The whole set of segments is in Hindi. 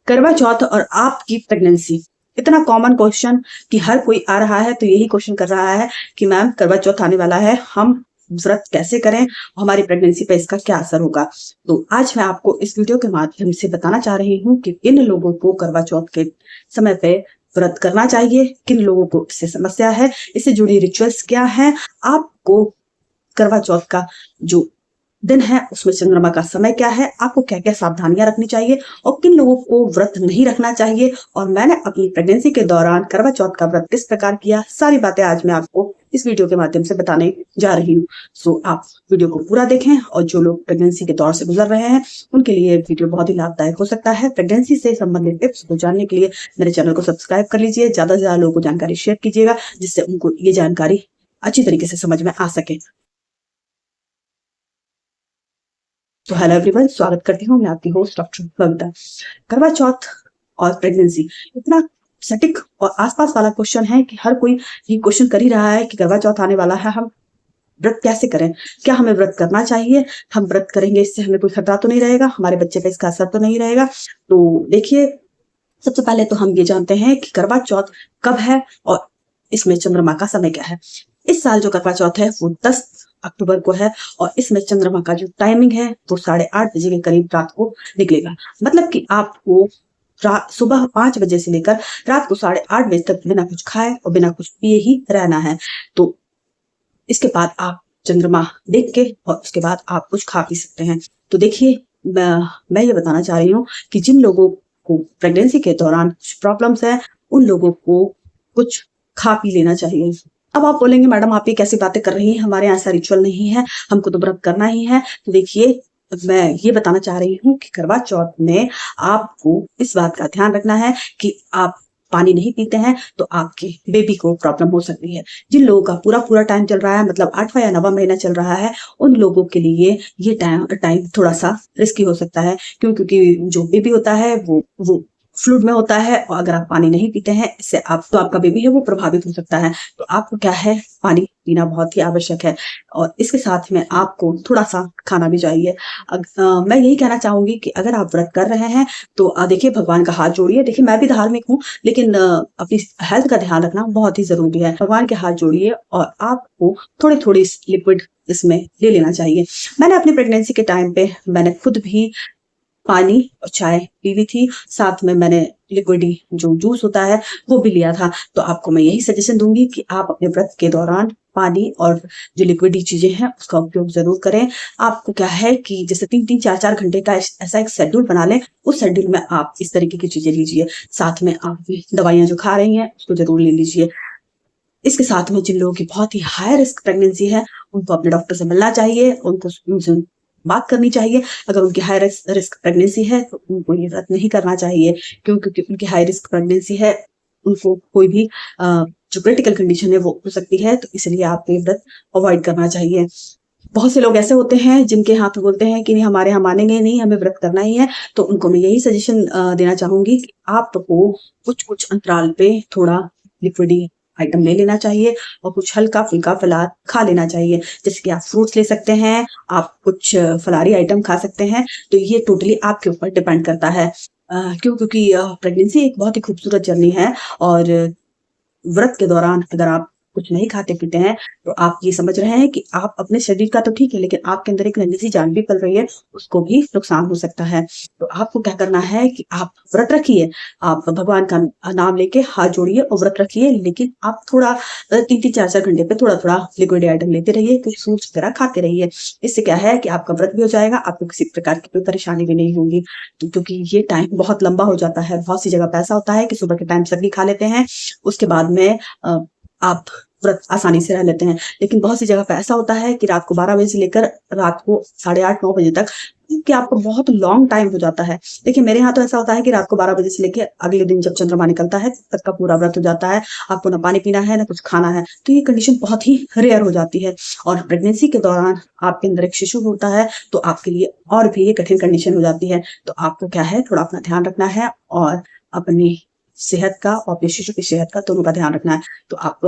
करवा चौथ और आपकी प्रेगनेंसी, इतना कॉमन क्वेश्चन कि हर कोई आ रहा है तो यही क्वेश्चन कर रहा है कि मैम करवा चौथ आने वाला है, हम व्रत कैसे करें, हमारी प्रेगनेंसी पे इसका क्या असर होगा। तो आज मैं आपको इस वीडियो के माध्यम से बताना चाह रही हूँ कि किन लोगों को करवा चौथ के समय पे व्रत करना चाहिए, किन लोगों को इससे समस्या है, इससे जुड़ी रिचुअल्स क्या है, आपको करवा चौथ का जो दिन है उसमें चंद्रमा का समय क्या है, आपको क्या क्या सावधानियां रखनी चाहिए और किन लोगों को व्रत नहीं रखना चाहिए, और मैंने अपनी प्रेगनेंसी के दौरान करवा चौथ का व्रत किस प्रकार किया, सारी बातें आज मैं आपको इस वीडियो के माध्यम से बताने जा रही हूँ। सो आप वीडियो को पूरा देखें, और जो लोग प्रेगनेंसी के दौर से गुजर रहे हैं उनके लिए वीडियो बहुत ही लाभदायक हो सकता है। प्रेगनेंसी से संबंधित टिप्स को जानने के लिए मेरे चैनल को सब्सक्राइब कर लीजिए, ज्यादा से ज्यादा लोगों को जानकारी शेयर कीजिएगा जिससे उनको ये जानकारी अच्छी तरीके से समझ में आ सके। तो हेलो एवरीवन, स्वागत करती हूँ मैं आपकी होस्ट डॉक्टर बबीता। करवा चौथ और प्रेगनेंसी इतना सटीक और आसपास वाला क्वेश्चन है कि हर कोई ये क्वेश्चन कर ही रहा है कि करवा चौथ आने वाला है, हम व्रत कैसे करें, क्या हमें व्रत करना चाहिए, हम व्रत करेंगे इससे हमें कोई खतरा तो नहीं रहेगा, हमारे बच्चे पे इसका असर तो नहीं रहेगा। तो देखिए, सबसे पहले तो हम ये जानते हैं कि करवा चौथ कब है और इसमें चंद्रमा का समय क्या है। इस साल जो करवा चौथ है वो 10 अक्टूबर को है और इसमें चंद्रमा का जो टाइमिंग है वो 8:30 बजे के करीब रात को निकलेगा। मतलब कि आपको सुबह 5 बजे से लेकर रात को 8:30 बजे तक बिना कुछ खाए और बिना कुछ पिए ही रहना है। तो इसके बाद आप चंद्रमा देख के और उसके बाद आप कुछ खा पी सकते हैं। तो देखिए, मैं ये बताना चाह रही हूँ कि जिन लोगों को प्रेगनेंसी के दौरान कुछ प्रॉब्लम्स है उन लोगों को कुछ खा पी लेना चाहिए। अब आप बोलेंगे मैडम आप ये कैसी बातें कर रही हैं, हमारे यहाँ ऐसा रिचुअल नहीं है, हमको तो व्रत करना ही है। तो देखिए, मैं ये बताना चाह रही हूँ कि करवा चौथ में आपको इस बात का ध्यान रखना है कि आप पानी नहीं पीते हैं तो आपके बेबी को प्रॉब्लम हो सकती है। जिन लोगों का पूरा पूरा टाइम चल रहा है, मतलब 8वां या 9वां महीना चल रहा है, उन लोगों के लिए ये टाइम थोड़ा सा रिस्की हो सकता है। क्योंकि जो बेबी होता है वो फ्लूइड में होता है, और अगर आप पानी नहीं पीते हैं इससे आपका बेबी है वो प्रभावित हो सकता है। तो आपको क्या है, पानी पीना बहुत ही आवश्यक है, और इसके साथ में आपको थोड़ा सा खाना भी चाहिए। मैं यही कहना चाहूंगी कि अगर आप व्रत कर रहे हैं तो देखिए, भगवान का हाथ जोड़िए। देखिए, मैं भी धार्मिक हूँ लेकिन अपनी हेल्थ का ध्यान रखना बहुत ही जरूरी है। भगवान के हाथ जोड़िए और आपको थोड़ी थोड़ी लिक्विड इसमें ले लेना चाहिए। मैंने अपनी प्रेगनेंसी के टाइम पे मैंने खुद भी पानी और चाय पी ली थी, साथ में मैंने लिक्विडी जो जूस होता है वो भी लिया था। तो आपको मैं यही सजेशन दूंगी कि आप अपने व्रत के दौरान पानी और जो लिक्विडी चीजें हैं उसका उपयोग जरूर करें। आपको क्या है कि जैसे 3-3, 4-4 घंटे का ऐसा एक शेड्यूल बना लें, उस शेड्यूल में आप इस तरीके की चीजें लीजिए। साथ में आप दवाइयां जो खा रही हैं उसको जरूर ले लीजिए। इसके साथ में जिन लोगों की बहुत ही हाई रिस्क प्रेगनेंसी है उनको अपने डॉक्टर से मिलना चाहिए, उनसे बात करनी चाहिए। अगर उनकी हाई रिस्क प्रेगनेंसी है तो उनको ये व्रत नहीं करना चाहिए, क्योंकि उनकी हाई रिस्क प्रेगनेंसी है, उनको कोई भी जो क्रिटिकल कंडीशन है वो हो सकती है, तो इसलिए आपको ये व्रत अवॉइड करना चाहिए। बहुत से लोग ऐसे होते हैं जिनके हाथ बोलते हैं कि नहीं हमारे यहाँ मानेंगे नहीं, हमें व्रत करना ही है। तो उनको मैं यही सजेशन देना चाहूंगी कि आपको कुछ कुछ अंतराल पे थोड़ा लिक्विडी आइटम ले लेना चाहिए और कुछ हल्का फुल्का फलार खा लेना चाहिए। जैसे कि आप फ्रूट्स ले सकते हैं, आप कुछ फलारी आइटम खा सकते हैं। तो ये टोटली आपके ऊपर डिपेंड करता है। क्योंकि प्रेगनेंसी एक बहुत ही खूबसूरत जर्नी है, और व्रत के दौरान अगर आप कुछ नहीं खाते पीते हैं तो आप ये समझ रहे हैं कि आप अपने शरीर का तो ठीक है, लेकिन आपके अंदर एक नन्ही सी जान भी पल रही है, उसको भी नुकसान हो सकता है। तो आपको क्या करना है कि आप व्रत रखिए, आप भगवान का नाम लेके हाथ जोड़िए और व्रत रखिए, लेकिन आप थोड़ा 3-3, 4-4 घंटे पे थोड़ा थोड़ा लिक्विड आइटम लेते रहिए, कुछ फ्रूट्स वगैरह खाते रहिए। इससे क्या है कि आपका व्रत भी हो जाएगा, आपको किसी प्रकार की कोई परेशानी भी नहीं होगी। क्योंकि ये टाइम बहुत लंबा हो जाता है। बहुत सी जगह पे ऐसा होता है कि सुबह के टाइम सब्जी खा लेते हैं, उसके बाद में आप व्रत आसानी से रह लेते हैं, लेकिन बहुत सी जगह पे ऐसा होता है कि रात को 12 बजे से लेकर रात को 8:30-9 बजे तक कि आपको बहुत लॉन्ग टाइम हो जाता है। देखिए, मेरे यहाँ तो ऐसा होता है कि रात को 12 बजे से लेकर अगले दिन जब चंद्रमा निकलता है तब का पूरा व्रत हो जाता है, आपको ना पानी पीना है ना कुछ खाना है। तो ये कंडीशन बहुत ही रेयर हो जाती है, और प्रेगनेंसी के दौरान आपके अंदर एक शिशु होता है तो आपके लिए और भी ये कठिन कंडीशन हो जाती है। तो आपको क्या है, थोड़ा अपना ध्यान रखना है और अपनी सेहत का और अपने शिशु की सेहत का दोनों का ध्यान रखना है। तो आप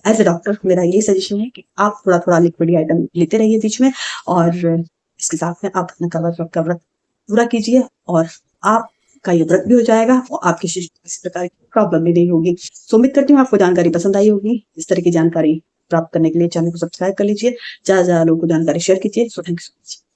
एज ए डॉक्टर मेरा यही सजेशन है कि आप थोड़ा थोड़ा लिक्विड आइटम लेते रहिए बीच में, और इसके साथ में आप अपना करवा चौथ का व्रत पूरा कीजिए, और आप का ये व्रत भी हो जाएगा और आपके शिशु को किसी प्रकार की प्रॉब्लम भी नहीं होगी। सो उम्मीद करती हूँ आपको जानकारी पसंद आई होगी। इस तरह की जानकारी प्राप्त करने के लिए चैनल को सब्सक्राइब कर लीजिए, ज्यादा से ज्यादा लोगों को जानकारी शेयर कीजिए। So thank you so much.